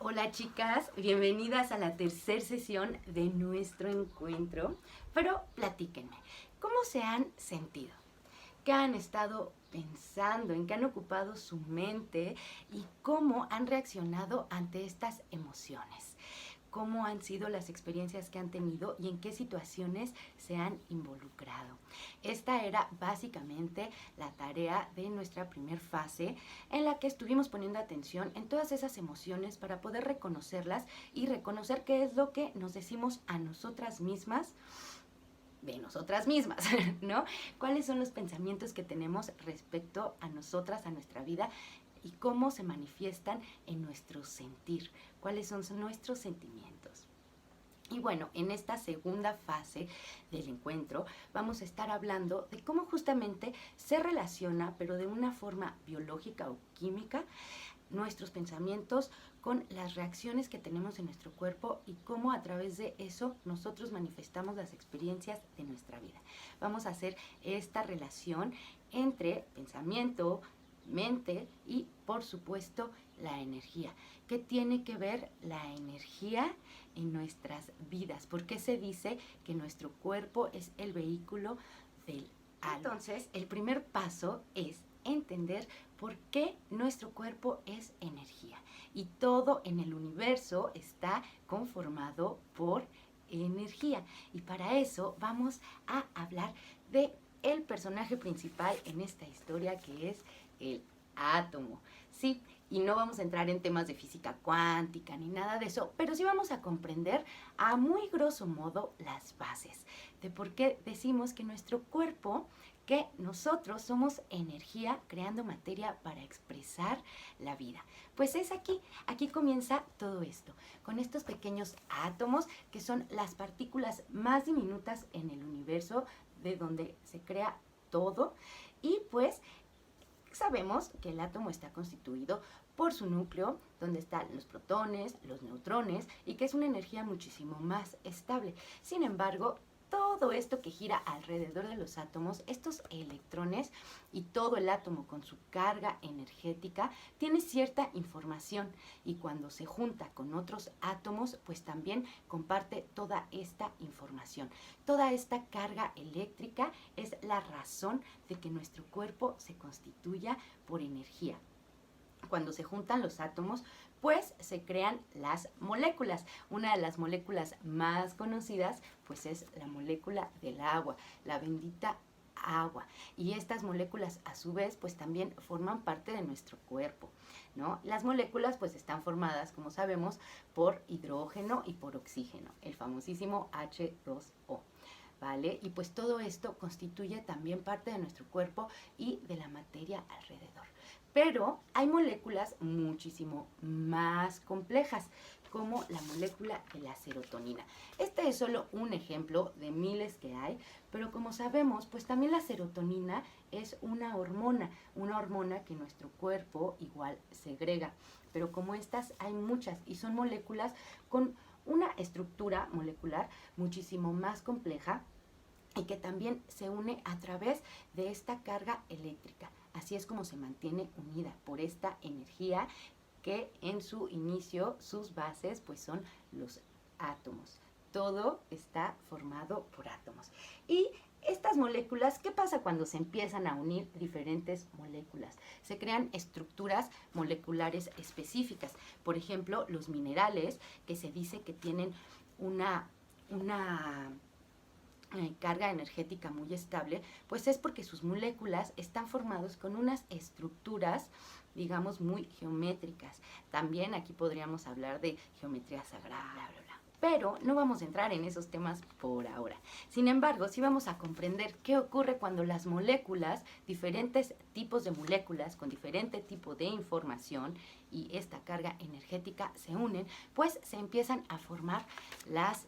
Hola chicas, bienvenidas a la tercera sesión de nuestro encuentro. Pero platíquenme, ¿cómo se han sentido? ¿Qué han estado pensando? ¿En qué han ocupado su mente? ¿Y cómo han reaccionado ante estas emociones? ¿Cómo han sido las experiencias que han tenido y en qué situaciones se han involucrado? Esta era básicamente la tarea de nuestra primer fase, en la que estuvimos poniendo atención en todas esas emociones para poder reconocerlas y reconocer qué es lo que nos decimos a nosotras mismas de nosotras mismas, ¿no? ¿Cuáles son los pensamientos que tenemos respecto a nosotras, a nuestra vida? Y cómo se manifiestan en nuestro sentir, cuáles son nuestros sentimientos. Y bueno, en esta segunda fase del encuentro vamos a estar hablando de cómo justamente se relaciona, pero de una forma biológica o química, nuestros pensamientos con las reacciones que tenemos en nuestro cuerpo y cómo a través de eso nosotros manifestamos las experiencias de nuestra vida. Vamos a hacer esta relación entre pensamiento, mente y por supuesto la energía. ¿Qué tiene que ver la energía en nuestras vidas? ¿Por qué se dice que nuestro cuerpo es el vehículo del alma? Entonces, el primer paso es entender por qué nuestro cuerpo es energía. Y todo en el universo está conformado por energía. Y para eso vamos a hablar de el personaje principal en esta historia, que es el átomo. Sí, y no vamos a entrar en temas de física cuántica ni nada de eso, pero sí vamos a comprender a muy grosso modo las bases de por qué decimos que nuestro cuerpo, que nosotros somos energía creando materia para expresar la vida. Pues es aquí comienza todo esto, con estos pequeños átomos que son las partículas más diminutas en el universo, de donde se crea todo. Y pues sabemos que el átomo está constituido por su núcleo, donde están los protones, los neutrones, y que es una energía muchísimo más estable. Sin embargo, todo esto que gira alrededor de los átomos, estos electrones y todo el átomo con su carga energética, tiene cierta información, y cuando se junta con otros átomos, pues también comparte toda esta información. Toda esta carga eléctrica es la razón de que nuestro cuerpo se constituya por energía. Cuando se juntan los átomos, pues se crean las moléculas. Una de las moléculas más conocidas, pues es la molécula del agua, la bendita agua. Y estas moléculas, a su vez, pues también forman parte de nuestro cuerpo, ¿no? Las moléculas, pues están formadas, como sabemos, por hidrógeno y por oxígeno, el famosísimo H2O. ¿Vale? Y pues todo esto constituye también parte de nuestro cuerpo y de la materia alrededor. Pero hay moléculas muchísimo más complejas, como la molécula de la serotonina. Este es solo un ejemplo de miles que hay, pero como sabemos, pues también la serotonina es una hormona que nuestro cuerpo igual segrega. Pero como estas hay muchas y son moléculas con una estructura molecular muchísimo más compleja y que también se une a través de esta carga eléctrica. Así es como se mantiene unida por esta energía que en su inicio, sus bases, pues son los átomos. Todo está formado por átomos. Y estas moléculas, ¿qué pasa cuando se empiezan a unir diferentes moléculas? Se crean estructuras moleculares específicas. Por ejemplo, los minerales, que se dice que tienen una carga energética muy estable, pues es porque sus moléculas están formadas con unas estructuras, digamos, muy geométricas. También aquí podríamos hablar de geometría sagrada, bla, bla, bla. Pero no vamos a entrar en esos temas por ahora. Sin embargo, sí vamos a comprender qué ocurre cuando las moléculas, diferentes tipos de moléculas con diferente tipo de información y esta carga energética se unen, pues se empiezan a formar las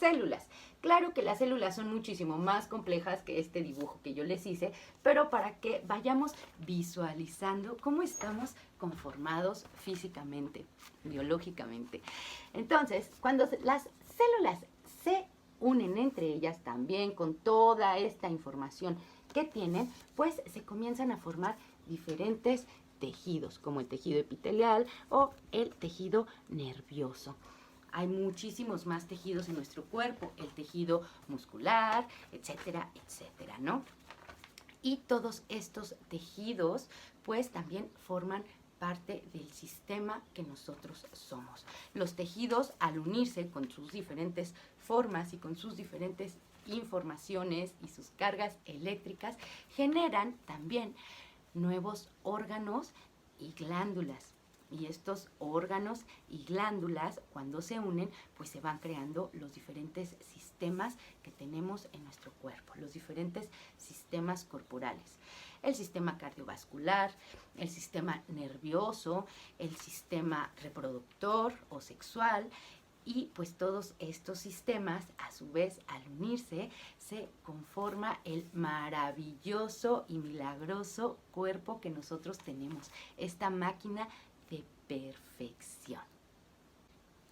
células. Claro que las células son muchísimo más complejas que este dibujo que yo les hice, pero para que vayamos visualizando cómo estamos conformados físicamente, biológicamente. Entonces, cuando las células se unen entre ellas también con toda esta información que tienen, pues se comienzan a formar diferentes tejidos, como el tejido epitelial o el tejido nervioso. Hay muchísimos más tejidos en nuestro cuerpo, el tejido muscular, etcétera, etcétera, ¿no? Y todos estos tejidos pues también forman parte del sistema que nosotros somos. Los tejidos, al unirse con sus diferentes formas y con sus diferentes informaciones y sus cargas eléctricas, generan también nuevos órganos y glándulas. Y estos órganos y glándulas, cuando se unen, pues se van creando los diferentes sistemas que tenemos en nuestro cuerpo, los diferentes sistemas corporales. El sistema cardiovascular, el sistema nervioso, el sistema reproductor o sexual, y pues todos estos sistemas, a su vez, al unirse, se conforma el maravilloso y milagroso cuerpo que nosotros tenemos, esta máquina de perfección.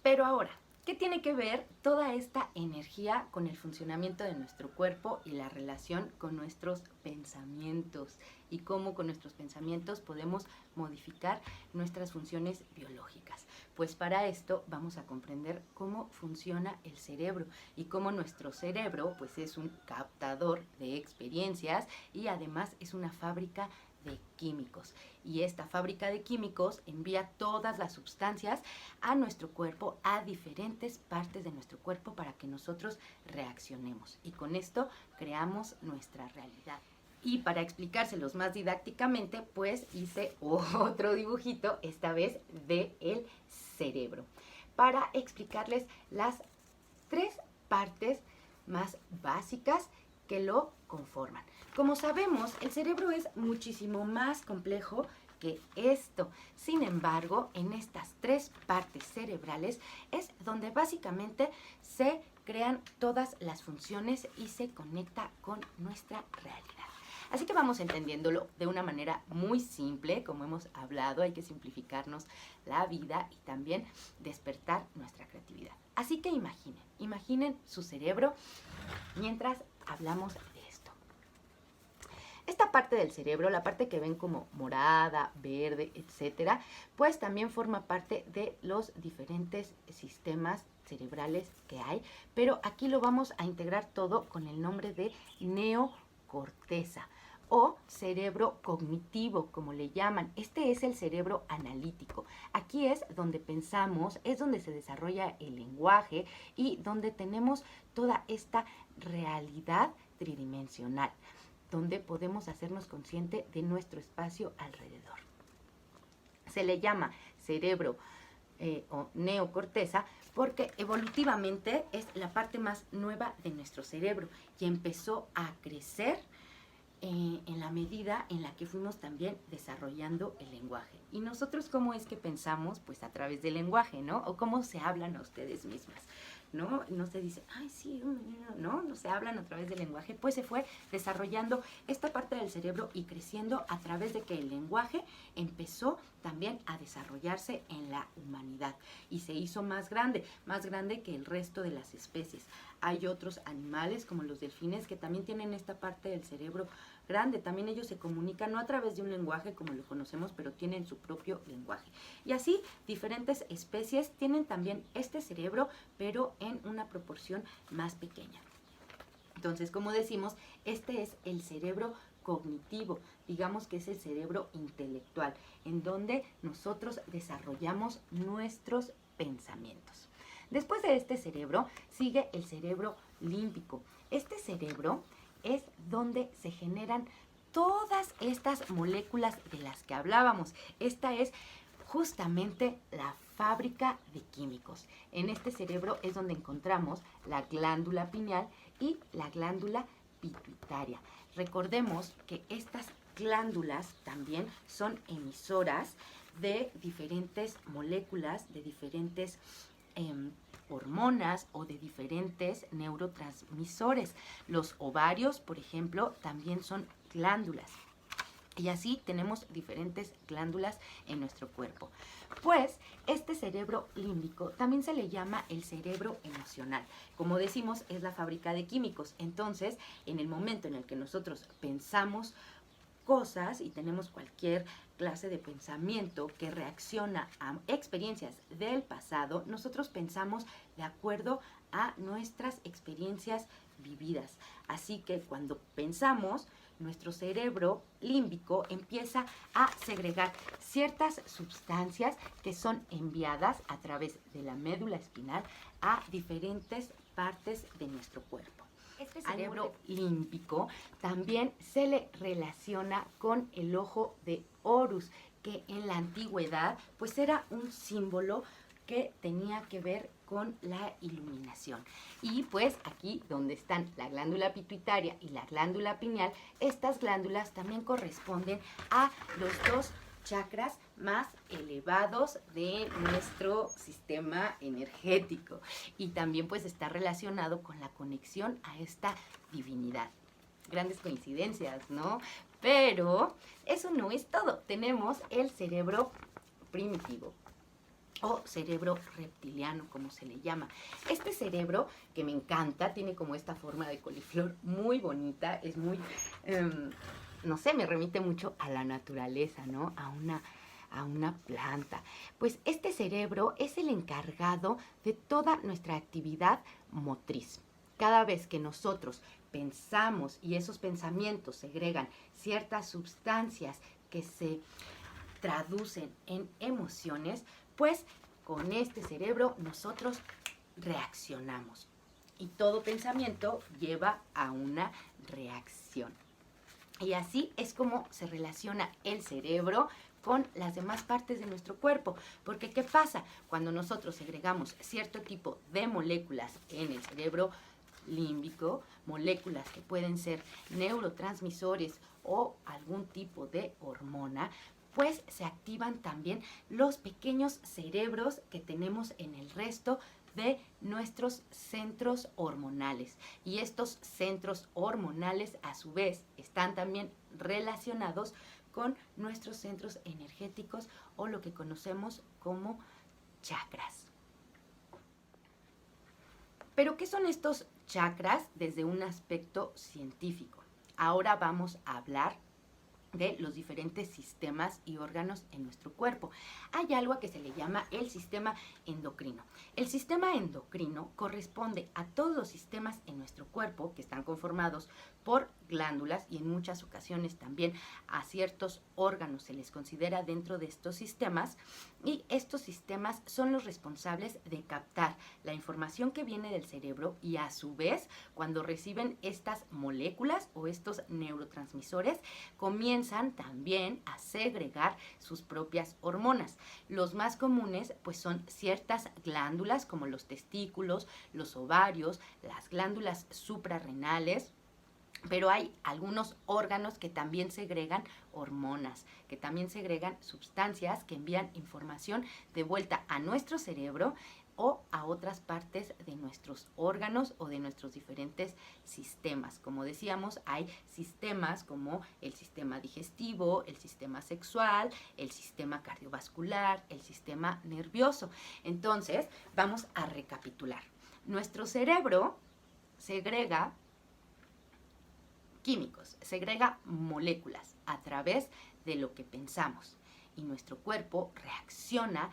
Pero ahora, ¿qué tiene que ver toda esta energía con el funcionamiento de nuestro cuerpo y la relación con nuestros pensamientos? Y cómo con nuestros pensamientos podemos modificar nuestras funciones biológicas. Pues para esto vamos a comprender cómo funciona el cerebro y cómo nuestro cerebro pues es un captador de experiencias y además es una fábrica de químicos, y esta fábrica de químicos envía todas las sustancias a nuestro cuerpo, a diferentes partes de nuestro cuerpo, para que nosotros reaccionemos, y con esto creamos nuestra realidad. Y para explicárselos más didácticamente, pues hice otro dibujito, esta vez de el cerebro, para explicarles las 3 partes más básicas que lo conforman. Como sabemos, el cerebro es muchísimo más complejo que esto. Sin embargo, en estas 3 partes cerebrales es donde básicamente se crean todas las funciones y se conecta con nuestra realidad. Así que vamos entendiéndolo de una manera muy simple, como hemos hablado, hay que simplificarnos la vida y también despertar nuestra creatividad. Así que imaginen su cerebro mientras hablamos de esto. Esta parte del cerebro, la parte que ven como morada, verde, etcétera, pues también forma parte de los diferentes sistemas cerebrales que hay, pero aquí lo vamos a integrar todo con el nombre de neocorteza o cerebro cognitivo, como le llaman. Este es el cerebro analítico. Aquí es donde pensamos, es donde se desarrolla el lenguaje y donde tenemos toda esta realidad tridimensional, donde podemos hacernos consciente de nuestro espacio alrededor. Se le llama cerebro o neocorteza porque evolutivamente es la parte más nueva de nuestro cerebro y empezó a crecer en la medida en la que fuimos también desarrollando el lenguaje. ¿Y nosotros cómo es que pensamos? Pues a través del lenguaje, ¿no? O cómo se hablan a ustedes mismas, ¿no? No se dice, ay, sí, no se hablan a través del lenguaje. Pues se fue desarrollando esta parte del cerebro y creciendo a través de que el lenguaje empezó también a desarrollarse en la humanidad y se hizo más grande que el resto de las especies. Hay otros animales como los delfines que también tienen esta parte del cerebro grande. También ellos se comunican no a través de un lenguaje como lo conocemos, pero tienen su propio lenguaje. Y así diferentes especies tienen también este cerebro, pero en una proporción más pequeña. Entonces, como decimos, este es el cerebro cognitivo, digamos que es el cerebro intelectual, en donde nosotros desarrollamos nuestros pensamientos. Después de este cerebro sigue el cerebro límbico. Este cerebro es donde se generan todas estas moléculas de las que hablábamos. Esta es justamente la fábrica de químicos. En este cerebro es donde encontramos la glándula pineal y la glándula pituitaria. Recordemos que estas glándulas también son emisoras de diferentes moléculas, de diferentes hormonas o de diferentes neurotransmisores. Los ovarios, por ejemplo, también son glándulas. Y así tenemos diferentes glándulas en nuestro cuerpo. Pues este cerebro límbico también se le llama el cerebro emocional. Como decimos, es la fábrica de químicos. Entonces, en el momento en el que nosotros pensamos cosas y tenemos cualquier clase de pensamiento que reacciona a experiencias del pasado, nosotros pensamos de acuerdo a nuestras experiencias vividas. Así que cuando pensamos, nuestro cerebro límbico empieza a segregar ciertas sustancias que son enviadas a través de la médula espinal a diferentes partes de nuestro cuerpo. Este cerebro límbico también se le relaciona con el ojo de Horus, que en la antigüedad pues era un símbolo que tenía que ver con la iluminación. Y pues aquí donde están la glándula pituitaria y la glándula pineal, estas glándulas también corresponden a los dos chakras más elevados de nuestro sistema energético y también pues está relacionado con la conexión a esta divinidad. Grandes coincidencias, ¿no? Pero eso no es todo. Tenemos el cerebro primitivo o cerebro reptiliano, como se le llama. Este cerebro, que me encanta, tiene como esta forma de coliflor muy bonita, es muy, no sé, me remite mucho a la naturaleza, ¿no? A una planta. Pues este cerebro es el encargado de toda nuestra actividad motriz. Cada vez que nosotros pensamos y esos pensamientos segregan ciertas sustancias que se traducen en emociones, pues con este cerebro nosotros reaccionamos. Y todo pensamiento lleva a una reacción. Y así es como se relaciona el cerebro con las demás partes de nuestro cuerpo. Porque ¿qué pasa? Cuando nosotros segregamos cierto tipo de moléculas en el cerebro límbico, moléculas que pueden ser neurotransmisores o algún tipo de hormona, pues se activan también los pequeños cerebros que tenemos en el resto de nuestros centros hormonales. Y estos centros hormonales a su vez están también relacionados con nuestros centros energéticos o lo que conocemos como chakras. Pero ¿qué son estos chakras desde un aspecto científico? Ahora vamos a hablar de los diferentes sistemas y órganos en nuestro cuerpo. Hay algo que se le llama el sistema endocrino. El sistema endocrino corresponde a todos los sistemas en nuestro cuerpo que están conformados por glándulas y en muchas ocasiones también a ciertos órganos se les considera dentro de estos sistemas, y estos sistemas son los responsables de captar la información que viene del cerebro y a su vez cuando reciben estas moléculas o estos neurotransmisores comienzan también a segregar sus propias hormonas. Los más comunes pues son ciertas glándulas como los testículos, los ovarios, las glándulas suprarrenales. Pero hay algunos órganos que también segregan hormonas, que también segregan sustancias que envían información de vuelta a nuestro cerebro o a otras partes de nuestros órganos o de nuestros diferentes sistemas. Como decíamos, hay sistemas como el sistema digestivo, el sistema sexual, el sistema cardiovascular, el sistema nervioso. Entonces, vamos a recapitular. Nuestro cerebro segrega químicos, segrega moléculas a través de lo que pensamos y nuestro cuerpo reacciona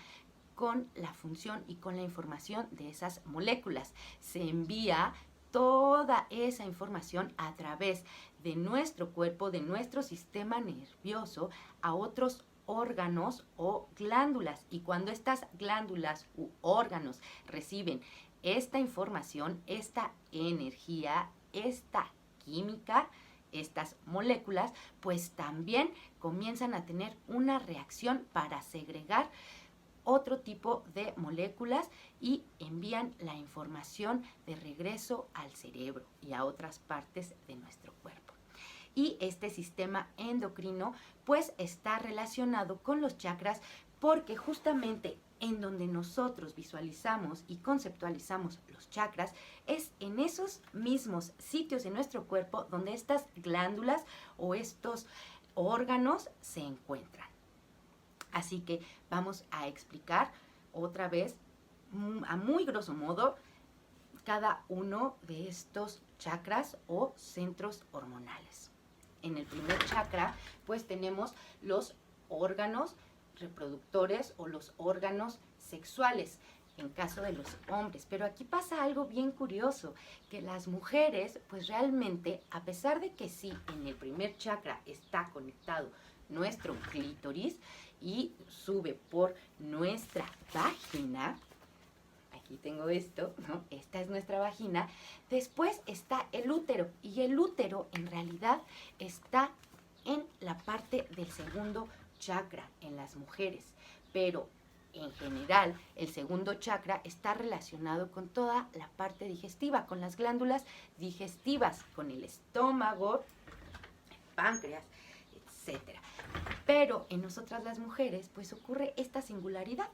con la función y con la información de esas moléculas. Se envía toda esa información a través de nuestro cuerpo, de nuestro sistema nervioso a otros órganos o glándulas, y cuando estas glándulas u órganos reciben esta información, esta energía, esta química, estas moléculas, pues también comienzan a tener una reacción para segregar otro tipo de moléculas y envían la información de regreso al cerebro y a otras partes de nuestro cuerpo. Y este sistema endocrino pues está relacionado con los chakras porque justamente en donde nosotros visualizamos y conceptualizamos los chakras es en esos mismos sitios en nuestro cuerpo donde estas glándulas o estos órganos se encuentran. Así que vamos a explicar otra vez a muy grosso modo cada uno de estos chakras o centros hormonales. En el primer chakra, pues tenemos los órganos reproductores o los órganos sexuales, en caso de los hombres. Pero aquí pasa algo bien curioso, que las mujeres, pues realmente, a pesar de que sí, en el primer chakra está conectado nuestro clítoris y sube por nuestra vagina, aquí tengo esto, ¿no? Esta es nuestra vagina. Después está el útero, y el útero en realidad está en la parte del segundo chakra en las mujeres, pero en general el segundo chakra está relacionado con toda la parte digestiva, con las glándulas digestivas, con el estómago, el páncreas, etcétera. Pero en nosotras las mujeres pues ocurre esta singularidad,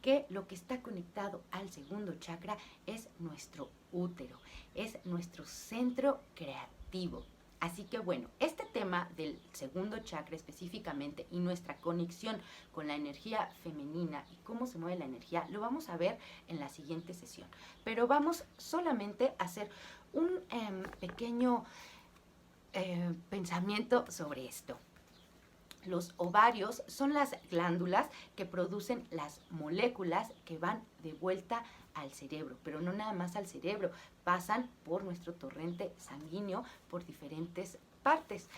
que lo que está conectado al segundo chakra es nuestro útero, es nuestro centro creativo. Así que bueno, este tema del segundo chakra específicamente y nuestra conexión con la energía femenina y cómo se mueve la energía, lo vamos a ver en la siguiente sesión. Pero vamos solamente a hacer un pequeño pensamiento sobre esto. Los ovarios son las glándulas que producen las moléculas que van de vuelta al cerebro, pero no nada más al cerebro, pasan por nuestro torrente sanguíneo por diferentes partes.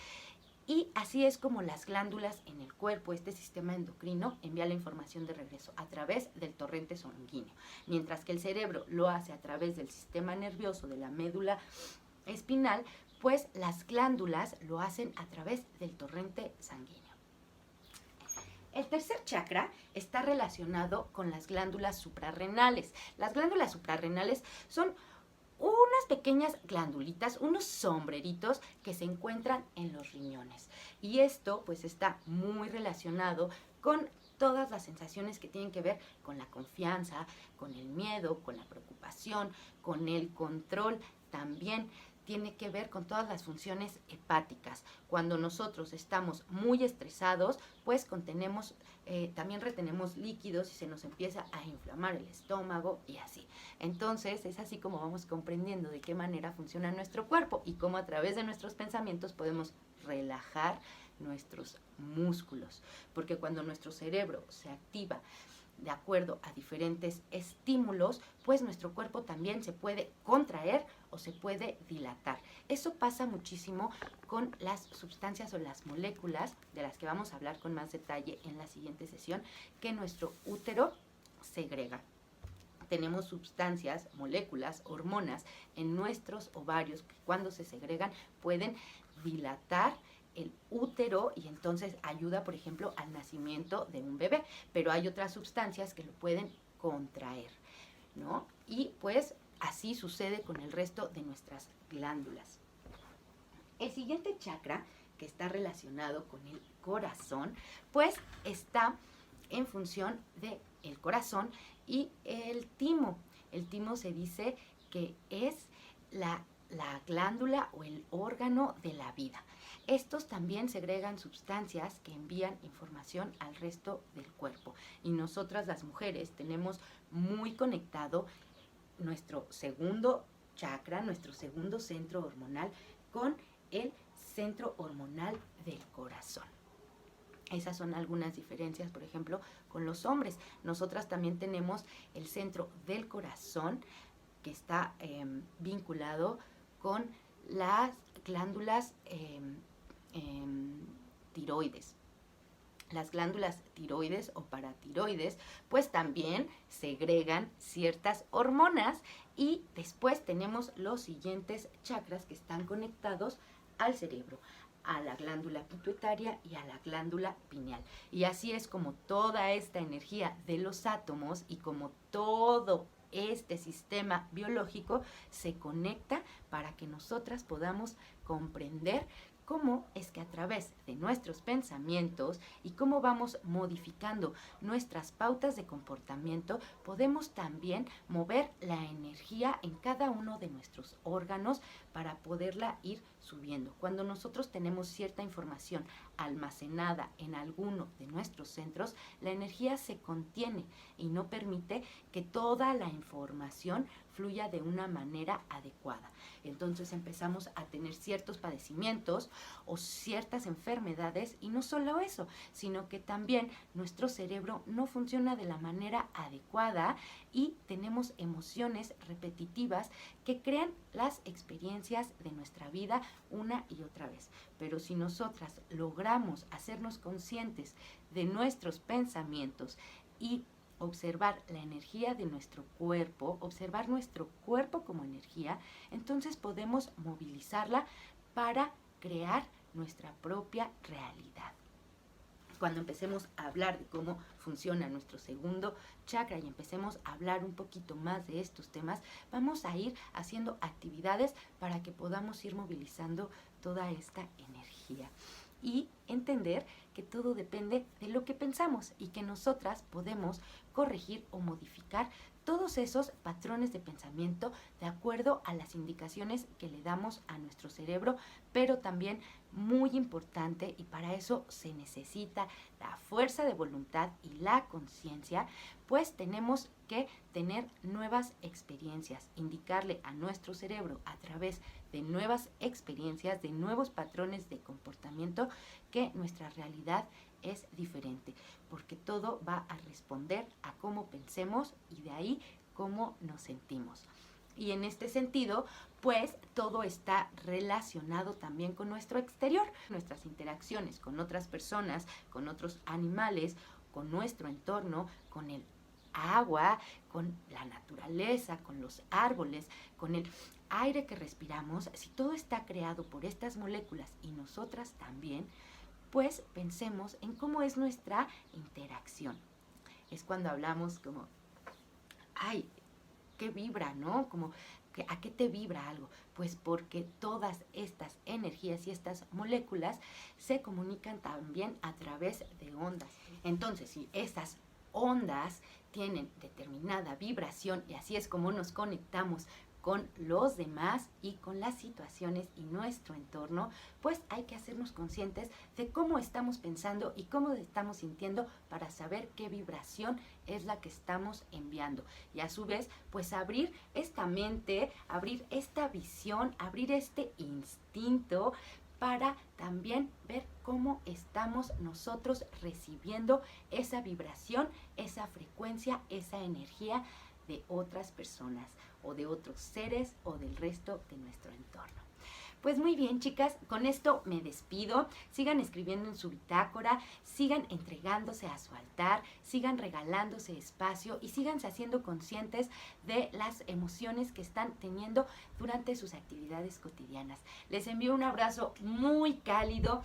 Y así es como las glándulas en el cuerpo, este sistema endocrino, envía la información de regreso a través del torrente sanguíneo, mientras que el cerebro lo hace a través del sistema nervioso, de la médula espinal, pues las glándulas lo hacen a través del torrente sanguíneo. El tercer chakra está relacionado con las glándulas suprarrenales. Las glándulas suprarrenales son unas pequeñas glandulitas, unos sombreritos que se encuentran en los riñones. Y esto pues está muy relacionado con todas las sensaciones que tienen que ver con la confianza, con el miedo, con la preocupación, con el control. También tiene que ver con todas las funciones hepáticas. Cuando nosotros estamos muy estresados, pues también retenemos líquidos y se nos empieza a inflamar el estómago y así. Entonces es así como vamos comprendiendo de qué manera funciona nuestro cuerpo y cómo a través de nuestros pensamientos podemos relajar nuestros músculos. Porque cuando nuestro cerebro se activa de acuerdo a diferentes estímulos, pues nuestro cuerpo también se puede contraer o se puede dilatar. Eso pasa muchísimo con las sustancias o las moléculas, de las que vamos a hablar con más detalle en la siguiente sesión, que nuestro útero segrega. Tenemos sustancias, moléculas, hormonas en nuestros ovarios que cuando se segregan pueden dilatar el útero y entonces ayuda, por ejemplo, al nacimiento de un bebé, pero hay otras sustancias que lo pueden contraer, ¿no? Y pues así sucede con el resto de nuestras glándulas. El siguiente chakra, que está relacionado con el corazón, pues está en función del corazón y el timo. El timo se dice que es la glándula o el órgano de la vida. Estos también segregan sustancias que envían información al resto del cuerpo. Y nosotras las mujeres tenemos muy conectado nuestro segundo chakra, nuestro segundo centro hormonal, con el centro hormonal del corazón. Esas son algunas diferencias, por ejemplo, con los hombres. Nosotras también tenemos el centro del corazón que está vinculado con las glándulas tiroides. Las glándulas tiroides o paratiroides pues también segregan ciertas hormonas y después tenemos los siguientes chakras que están conectados al cerebro, a la glándula pituitaria y a la glándula pineal. Y así es como toda esta energía de los átomos y como todo este sistema biológico se conecta para que nosotras podamos comprender cómo es que a través de nuestros pensamientos y cómo vamos modificando nuestras pautas de comportamiento, podemos también mover la energía en cada uno de nuestros órganos para poderla ir subiendo. Cuando nosotros tenemos cierta información almacenada en alguno de nuestros centros, la energía se contiene y no permite que toda la información fluya de una manera adecuada. Entonces empezamos a tener ciertos padecimientos o ciertas enfermedades, y no solo eso, sino que también nuestro cerebro no funciona de la manera adecuada y tenemos emociones repetitivas que crean las experiencias de nuestra vida una y otra vez. Pero si nosotras logramos hacernos conscientes de nuestros pensamientos y observar la energía de nuestro cuerpo, observar nuestro cuerpo como energía, entonces podemos movilizarla para crear nuestra propia realidad. Cuando empecemos a hablar de cómo funciona nuestro segundo chakra y empecemos a hablar un poquito más de estos temas, vamos a ir haciendo actividades para que podamos ir movilizando toda esta energía y entender que todo depende de lo que pensamos y que nosotras podemos corregir o modificar todos esos patrones de pensamiento de acuerdo a las indicaciones que le damos a nuestro cerebro, pero también muy importante, y para eso se necesita la fuerza de voluntad y la conciencia, pues tenemos que tener nuevas experiencias, indicarle a nuestro cerebro a través de nuevas experiencias, de nuevos patrones de comportamiento, que nuestra realidad es diferente, porque todo va a responder a cómo pensemos y de ahí cómo nos sentimos. Y en este sentido, pues todo está relacionado también con nuestro exterior, nuestras interacciones con otras personas, con otros animales, con nuestro entorno, con el agua, con la naturaleza, con los árboles, con el aire que respiramos. Si todo está creado por estas moléculas y nosotras también, pues pensemos en cómo es nuestra interacción. Es cuando hablamos como, ay, ¿qué vibra, no? Como, ¿a qué te vibra algo? Pues porque todas estas energías y estas moléculas se comunican también a través de ondas. Entonces, si estas ondas tienen determinada vibración, y así es como nos conectamos con los demás y con las situaciones y nuestro entorno, pues hay que hacernos conscientes de cómo estamos pensando y cómo estamos sintiendo para saber qué vibración es la que estamos enviando. Y a su vez, pues abrir esta mente, abrir esta visión, abrir este instinto para también ver cómo estamos nosotros recibiendo esa vibración, esa frecuencia, esa energía de otras personas o de otros seres o del resto de nuestro entorno. Pues muy bien, chicas, con esto me despido. Sigan escribiendo en su bitácora, sigan entregándose a su altar, sigan regalándose espacio y síganse haciendo conscientes de las emociones que están teniendo durante sus actividades cotidianas. Les envío un abrazo muy cálido.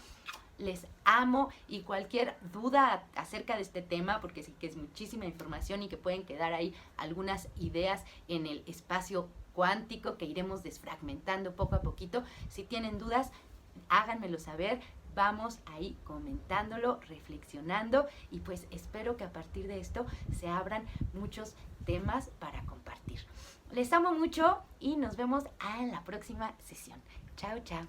Les amo, y cualquier duda acerca de este tema, porque sí que es muchísima información y que pueden quedar ahí algunas ideas en el espacio cuántico que iremos desfragmentando poco a poquito. Si tienen dudas, háganmelo saber. Vamos ahí comentándolo, reflexionando, y pues espero que a partir de esto se abran muchos temas para compartir. Les amo mucho y nos vemos en la próxima sesión. Chao, chao.